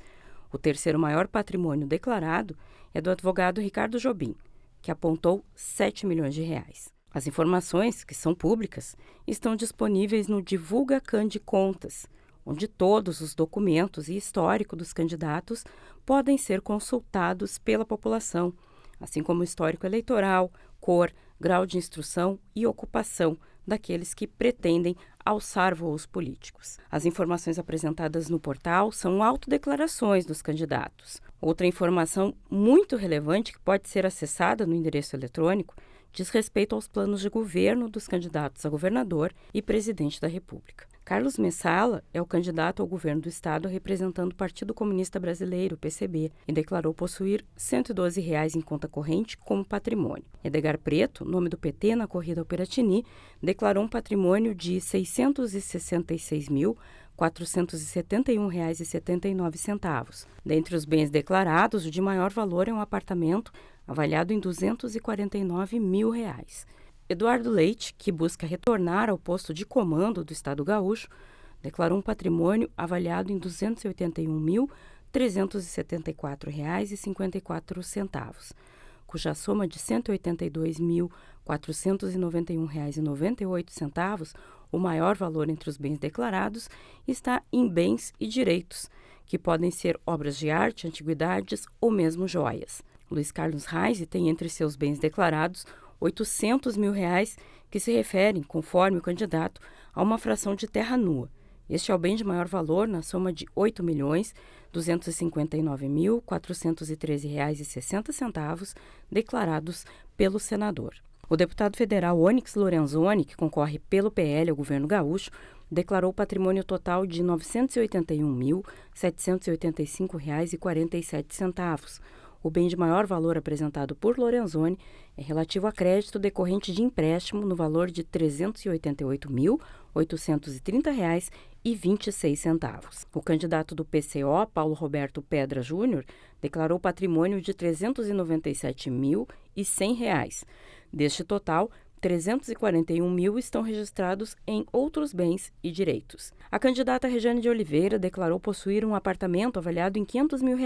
O terceiro maior patrimônio declarado é do advogado Ricardo Jobim, que apontou 7 milhões de reais. As informações, que são públicas, estão disponíveis no Divulga Cande Contas, onde todos os documentos e histórico dos candidatos podem ser consultados pela população, assim como o histórico eleitoral, cor, grau de instrução e ocupação daqueles que pretendem alçar voos políticos. As informações apresentadas no portal são autodeclarações dos candidatos. Outra informação muito relevante que pode ser acessada no endereço eletrônico diz respeito aos planos de governo dos candidatos a governador e presidente da República. Carlos Messala é o candidato ao governo do estado representando o Partido Comunista Brasileiro, PCB, e declarou possuir R$ 112 em conta corrente como patrimônio. Edgar Preto, nome do PT na corrida ao Piratini, declarou um patrimônio de R$ 666.471,79. Dentre os bens declarados, o de maior valor é um apartamento avaliado em R$ 249 mil. Eduardo Leite, que busca retornar ao posto de comando do Estado gaúcho, declarou um patrimônio avaliado em R$ 281.374,54, cuja soma de R$ 182.491,98, o maior valor entre os bens declarados, está em bens e direitos, que podem ser obras de arte, antiguidades ou mesmo joias. Luiz Carlos Reis tem entre seus bens declarados R$ 800 mil, que se referem, conforme o candidato, a uma fração de terra nua. Este é o bem de maior valor na soma de R$ 8.259.413,60 declarados pelo senador. O deputado federal Onyx Lorenzoni, que concorre pelo PL ao governo gaúcho, declarou patrimônio total de R$ 981.785,47. O bem de maior valor apresentado por Lorenzoni é relativo a crédito decorrente de empréstimo no valor de R$ 388.830,26. O candidato do PCO, Paulo Roberto Pedra Júnior, declarou patrimônio de R$ 397.100. Deste total, 341 mil estão registrados em outros bens e direitos. A candidata Regiane de Oliveira declarou possuir um apartamento avaliado em R$500 mil,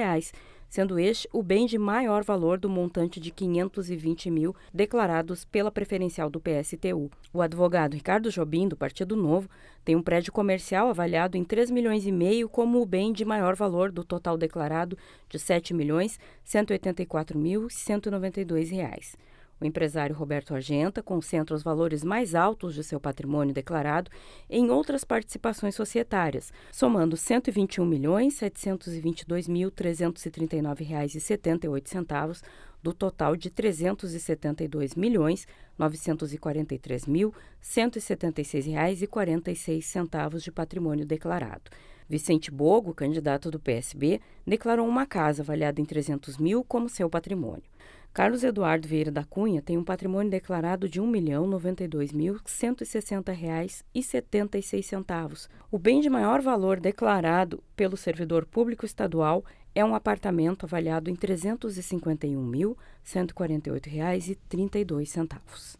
sendo este o bem de maior valor do montante de 520 mil declarados pela preferencial do PSTU. O advogado Ricardo Jobim, do Partido Novo, tem um prédio comercial avaliado em R$3,5 milhões como o bem de maior valor do total declarado de R$7.184.192. O empresário Roberto Argenta concentra os valores mais altos de seu patrimônio declarado em outras participações societárias, somando R$121.722.339,78 do total de R$372.943.176,46 de patrimônio declarado. Vicente Bogo, candidato do PSB, declarou uma casa avaliada em R$300 mil como seu patrimônio. Carlos Eduardo Vieira da Cunha tem um patrimônio declarado de R$1.092.160,76. O bem de maior valor declarado pelo servidor público estadual é um apartamento avaliado em R$351.148,32.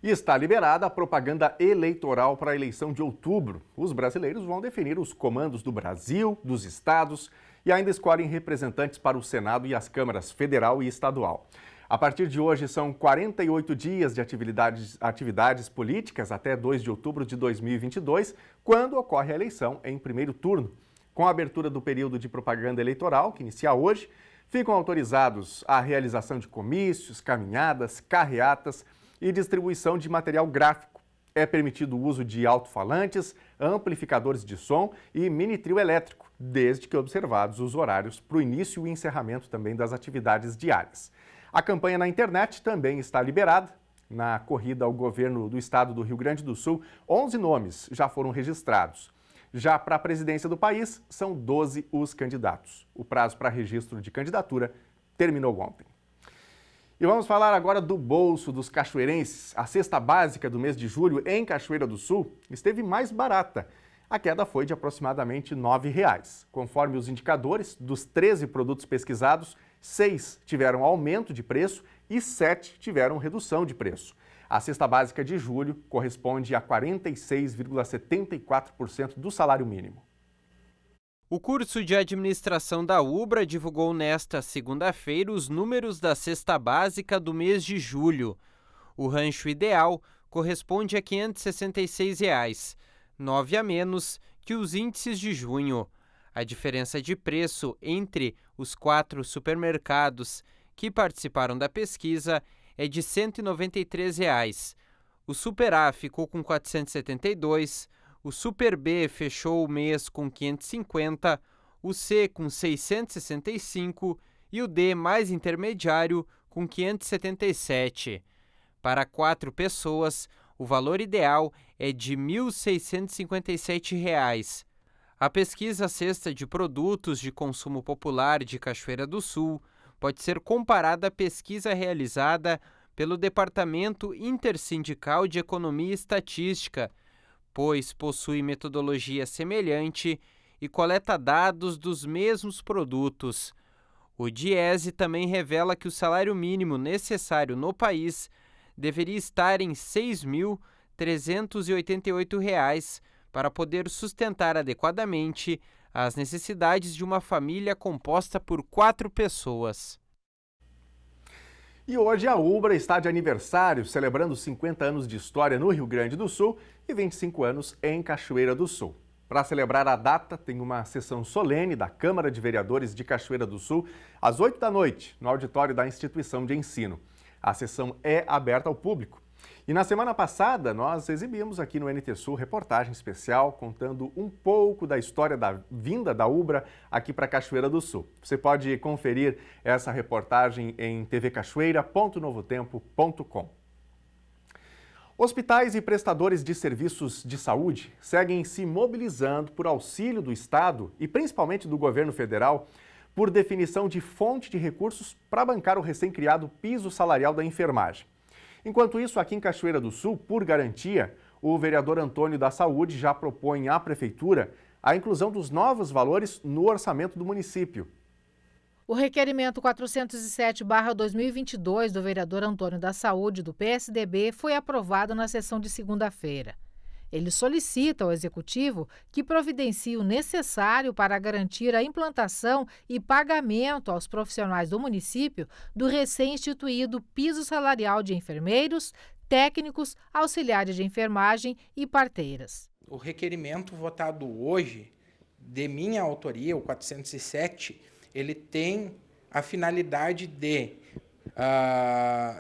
E está liberada a propaganda eleitoral para a eleição de outubro. Os brasileiros vão definir os comandos do Brasil, dos estados e ainda escolhem representantes para o Senado e as câmaras federal e estadual. A partir de hoje, são 48 dias de atividades políticas até 2 de outubro de 2022, quando ocorre a eleição em primeiro turno. Com a abertura do período de propaganda eleitoral, que inicia hoje, ficam autorizados a realização de comícios, caminhadas, carreatas e distribuição de material gráfico. É permitido o uso de alto-falantes, amplificadores de som e mini-trio elétrico, desde que observados os horários para o início e encerramento também das atividades diárias. A campanha na internet também está liberada. Na corrida ao governo do estado do Rio Grande do Sul, 11 nomes já foram registrados. Já para a presidência do país, são 12 os candidatos. O prazo para registro de candidatura terminou ontem. E vamos falar agora do bolso dos cachoeirenses. A cesta básica do mês de julho em Cachoeira do Sul esteve mais barata. A queda foi de aproximadamente R$ 9,00. Conforme os indicadores, dos 13 produtos pesquisados, 6 tiveram aumento de preço e 7 tiveram redução de preço. A cesta básica de julho corresponde a 46,74% do salário mínimo. O curso de administração da Ubra divulgou nesta segunda-feira os números da cesta básica do mês de julho. O rancho ideal corresponde a R$ 566, 9 a menos que os índices de junho. A diferença de preço entre os 4 supermercados que participaram da pesquisa é de R$ 193. O Super A ficou com 472, o Super B fechou o mês com 550, o C com 665 e o D mais intermediário com 577. Para 4 pessoas, o valor ideal é de R$ 1.657. A pesquisa Cesta de Produtos de Consumo Popular de Cachoeira do Sul pode ser comparada à pesquisa realizada pelo Departamento Intersindical de Economia e Estatística, pois possui metodologia semelhante e coleta dados dos mesmos produtos. O DIESE também revela que o salário mínimo necessário no país deveria estar em R$ 6.388 para poder sustentar adequadamente as necessidades de uma família composta por 4 pessoas. E hoje a Ubra está de aniversário, celebrando 50 anos de história no Rio Grande do Sul e 25 anos em Cachoeira do Sul. Para celebrar a data, tem uma sessão solene da Câmara de Vereadores de Cachoeira do Sul às 8 da noite, no auditório da instituição de ensino. A sessão é aberta ao público. E na semana passada, nós exibimos aqui no NT Sul reportagem especial contando um pouco da história da vinda da Ubra aqui para Cachoeira do Sul. Você pode conferir essa reportagem em tvcachoeira.novotempo.com. Hospitais e prestadores de serviços de saúde seguem se mobilizando por auxílio do Estado e principalmente do governo federal por definição de fonte de recursos para bancar o recém-criado piso salarial da enfermagem. Enquanto isso, aqui em Cachoeira do Sul, por garantia, o vereador Antônio da Saúde já propõe à Prefeitura a inclusão dos novos valores no orçamento do município. O requerimento 407/2022 do vereador Antônio da Saúde, do PSDB, foi aprovado na sessão de segunda-feira. Ele solicita ao Executivo que providencie o necessário para garantir a implantação e pagamento aos profissionais do município do recém-instituído piso salarial de enfermeiros, técnicos, auxiliares de enfermagem e parteiras. O requerimento votado hoje, de minha autoria, o 407, ele tem a finalidade de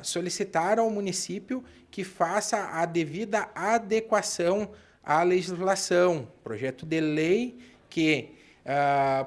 solicitar ao município que faça a devida adequação à legislação, projeto de lei que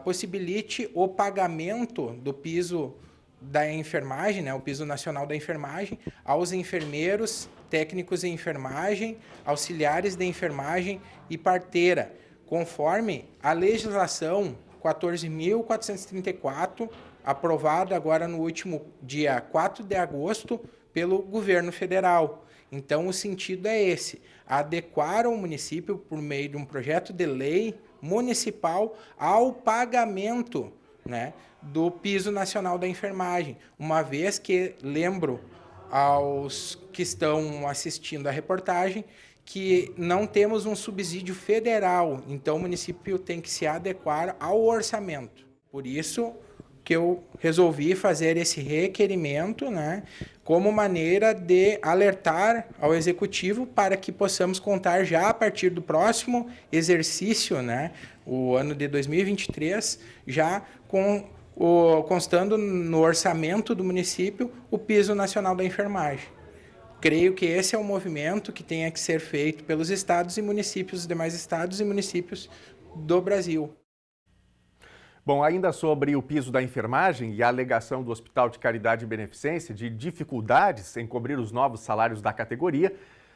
possibilite o pagamento do piso da enfermagem, o piso nacional da enfermagem, aos enfermeiros, técnicos em enfermagem, auxiliares de enfermagem e parteira, conforme a legislação 14.434, aprovada agora no último dia 4 de agosto pelo governo federal. Então, o sentido é esse, adequar o município, por meio de um projeto de lei municipal, ao pagamento, do piso nacional da enfermagem, uma vez que, lembro aos que estão assistindo a reportagem, que não temos um subsídio federal, então o município tem que se adequar ao orçamento. Por isso que eu resolvi fazer esse requerimento, como maneira de alertar ao Executivo para que possamos contar já a partir do próximo exercício, o ano de 2023, já constando no orçamento do município o piso nacional da enfermagem. Creio que esse é um movimento que tenha que ser feito pelos estados e municípios, os demais estados e municípios do Brasil. Bom, ainda sobre o piso da enfermagem e a alegação do Hospital de Caridade e Beneficência de dificuldades em cobrir os novos salários da categoria,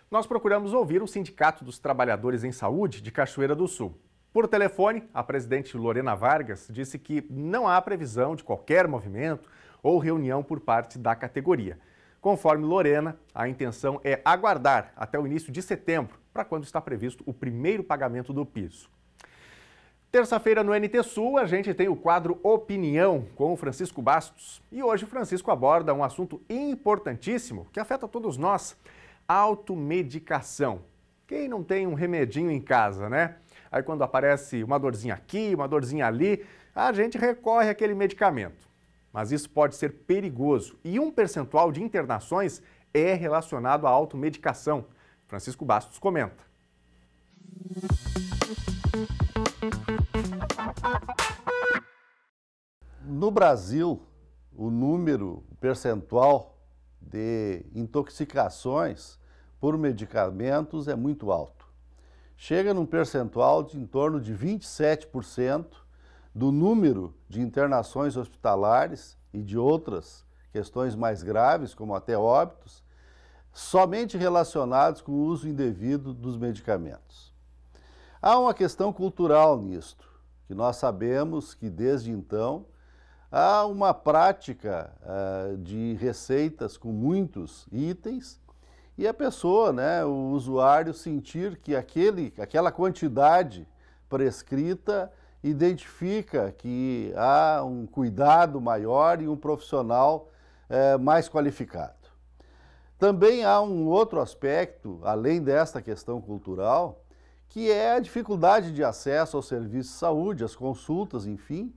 nós procuramos ouvir o Sindicato dos Trabalhadores em Saúde de Cachoeira do Sul. Por telefone, a presidente Lorena Vargas disse que não há previsão de qualquer movimento ou reunião por parte da categoria. Conforme Lorena, a intenção é aguardar até o início de setembro, para quando está previsto o primeiro pagamento do piso. Terça-feira no NT Sul, a gente tem o quadro Opinião com o Francisco Bastos. E hoje o Francisco aborda um assunto importantíssimo que afeta todos nós, automedicação. Quem não tem um remedinho em casa, Aí quando aparece uma dorzinha aqui, uma dorzinha ali, a gente recorre àquele medicamento. Mas isso pode ser perigoso e um percentual de internações é relacionado à automedicação. Francisco Bastos comenta. No Brasil, o percentual de intoxicações por medicamentos é muito alto. Chega num percentual de em torno de 27% do número de internações hospitalares e de outras questões mais graves, como até óbitos, somente relacionados com o uso indevido dos medicamentos. Há uma questão cultural nisto, que nós sabemos que desde então há uma prática de receitas com muitos itens e a pessoa, o usuário, sentir que aquela quantidade prescrita identifica que há um cuidado maior e um profissional mais qualificado. Também há um outro aspecto, além desta questão cultural, que é a dificuldade de acesso aos serviços de saúde, às consultas, enfim,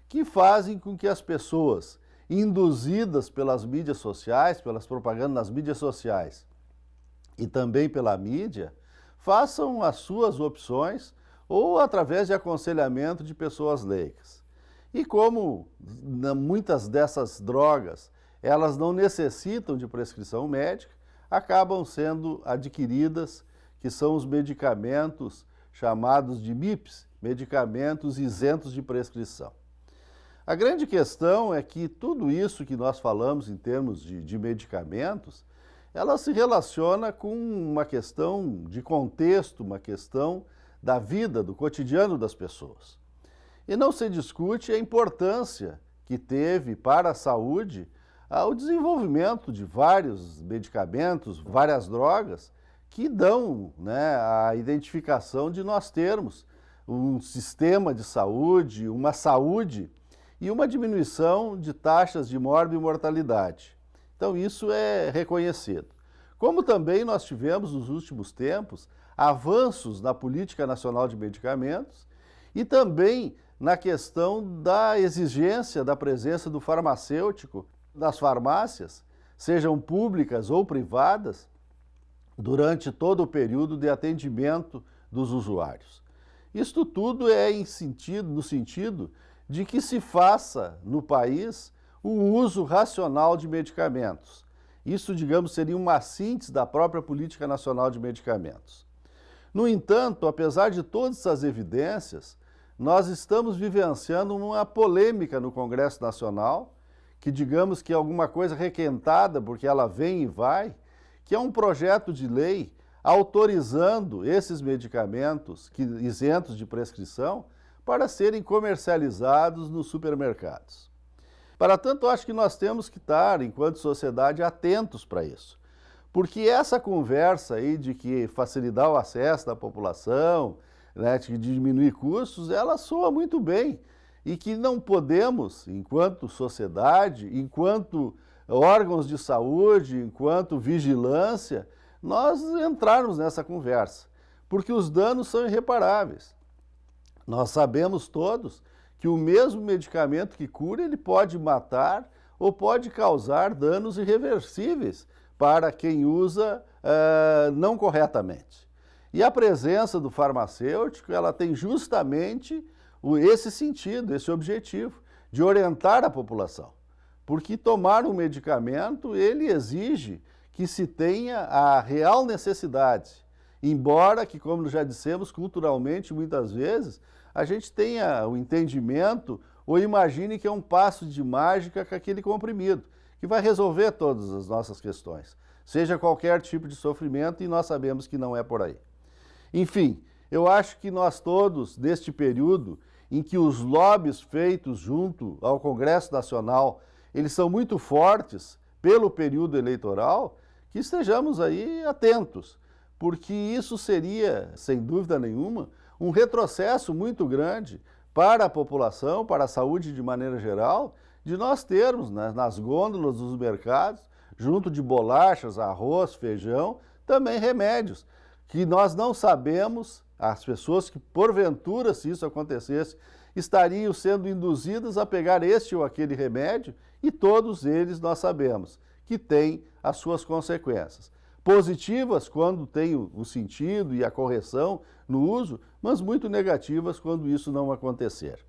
que fazem com que as pessoas, induzidas pelas mídias sociais, pelas propagandas nas mídias sociais e também pela mídia, façam as suas opções ou através de aconselhamento de pessoas leigas. E como muitas dessas drogas, elas não necessitam de prescrição médica, acabam sendo adquiridas, que são os medicamentos chamados de MIPs, medicamentos isentos de prescrição. A grande questão é que tudo isso que nós falamos em termos de medicamentos, ela se relaciona com uma questão de contexto, uma questão da vida, do cotidiano das pessoas. E não se discute a importância que teve para a saúde o desenvolvimento de vários medicamentos, várias drogas, que dão a identificação de nós termos um sistema de saúde, uma saúde e uma diminuição de taxas de morbimortalidade. Então isso é reconhecido. Como também nós tivemos nos últimos tempos avanços na Política Nacional de Medicamentos e também na questão da exigência da presença do farmacêutico nas farmácias, sejam públicas ou privadas, durante todo o período de atendimento dos usuários. Isto tudo é no sentido de que se faça no país o uso racional de medicamentos. Isso, digamos, seria uma síntese da própria Política Nacional de Medicamentos. No entanto, apesar de todas essas evidências, nós estamos vivenciando uma polêmica no Congresso Nacional, que digamos que é alguma coisa requentada, porque ela vem e vai, que é um projeto de lei autorizando esses medicamentos isentos de prescrição para serem comercializados nos supermercados. Para tanto, acho que nós temos que estar, enquanto sociedade, atentos para isso. Porque essa conversa aí de que facilitar o acesso da população, né, de diminuir custos, ela soa muito bem. E que não podemos, enquanto sociedade, enquanto órgãos de saúde, enquanto vigilância, nós entrarmos nessa conversa. Porque os danos são irreparáveis. Nós sabemos todos que o mesmo medicamento que cura, ele pode matar ou pode causar danos irreversíveis para quem usa não corretamente. E a presença do farmacêutico, ela tem justamente esse sentido, esse objetivo, de orientar a população. Porque tomar um medicamento, ele exige que se tenha a real necessidade. Embora que, como já dissemos, culturalmente, muitas vezes, a gente tenha o entendimento ou imagine que é um passo de mágica com aquele comprimido, que vai resolver todas as nossas questões, seja qualquer tipo de sofrimento, e nós sabemos que não é por aí. Enfim, eu acho que nós todos, neste período em que os lobbies feitos junto ao Congresso Nacional, eles são muito fortes pelo período eleitoral, que estejamos aí atentos, porque isso seria, sem dúvida nenhuma, um retrocesso muito grande para a população, para a saúde de maneira geral, de nós termos, né, nas gôndolas dos mercados, junto de bolachas, arroz, feijão, também remédios, que nós não sabemos, as pessoas que, porventura, se isso acontecesse, estariam sendo induzidas a pegar este ou aquele remédio, e todos eles nós sabemos que têm as suas consequências. Positivas quando tem o sentido e a correção no uso, mas muito negativas quando isso não acontecer.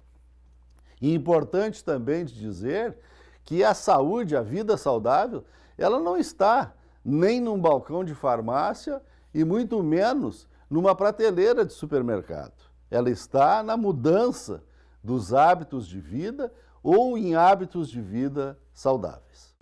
E importante também de dizer que a saúde, a vida saudável, ela não está nem num balcão de farmácia e muito menos numa prateleira de supermercado. Ela está na mudança dos hábitos de vida ou em hábitos de vida saudáveis.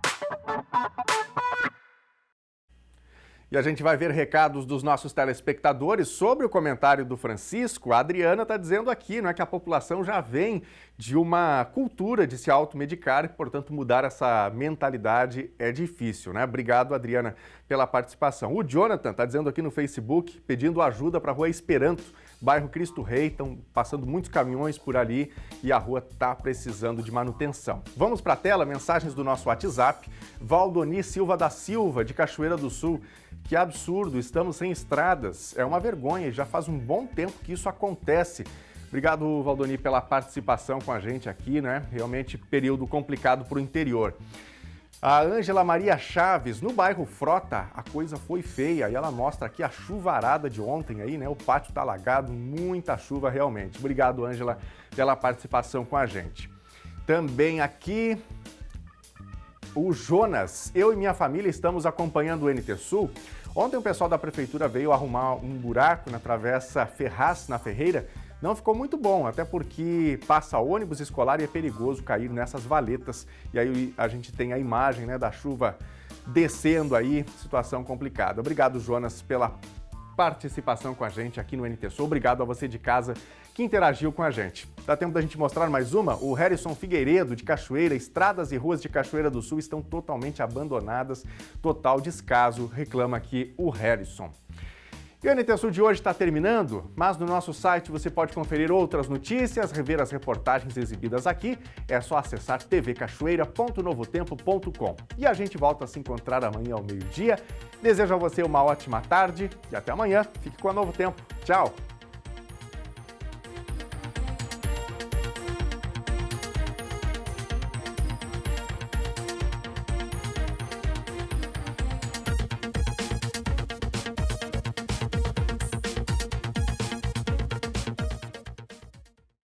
E a gente vai ver recados dos nossos telespectadores sobre o comentário do Francisco. A Adriana está dizendo aqui, não é, que a população já vem de uma cultura de se automedicar e, portanto, mudar essa mentalidade é difícil, né? Obrigado, Adriana, pela participação. O Jonathan está dizendo aqui no Facebook, pedindo ajuda para a Rua Esperanto, bairro Cristo Rei. Estão passando muitos caminhões por ali e a rua está precisando de manutenção. Vamos para a tela, mensagens do nosso WhatsApp. Valdoni Silva da Silva, de Cachoeira do Sul. Que absurdo, estamos sem estradas. É uma vergonha e já faz um bom tempo que isso acontece. Obrigado, Valdoni, pela participação com a gente aqui, né? Realmente período complicado para o interior. A Ângela Maria Chaves, no bairro Frota, a coisa foi feia e ela mostra aqui a chuvarada de ontem aí, né? O pátio tá alagado, muita chuva realmente. Obrigado, Ângela, pela participação com a gente. Também aqui o Jonas, eu e minha família estamos acompanhando o NT Sul. Ontem o pessoal da prefeitura veio arrumar um buraco na travessa Ferraz, na Ferreira. Não ficou muito bom, até porque passa ônibus escolar e é perigoso cair nessas valetas. E aí a gente tem a imagem, né, da chuva descendo aí, situação complicada. Obrigado, Jonas, pela participação com a gente aqui no NT Sul. Obrigado a você de casa que interagiu com a gente. Dá tempo da gente mostrar mais uma? O Harrison Figueiredo, de Cachoeira, estradas e ruas de Cachoeira do Sul estão totalmente abandonadas, total descaso, reclama aqui o Harrison. E o NT Sul de hoje está terminando, mas no nosso site você pode conferir outras notícias, rever as reportagens exibidas aqui. É só acessar tvcachoeira.novotempo.com. E a gente volta a se encontrar amanhã ao meio-dia. Desejo a você uma ótima tarde e até amanhã. Fique com a Novo Tempo. Tchau!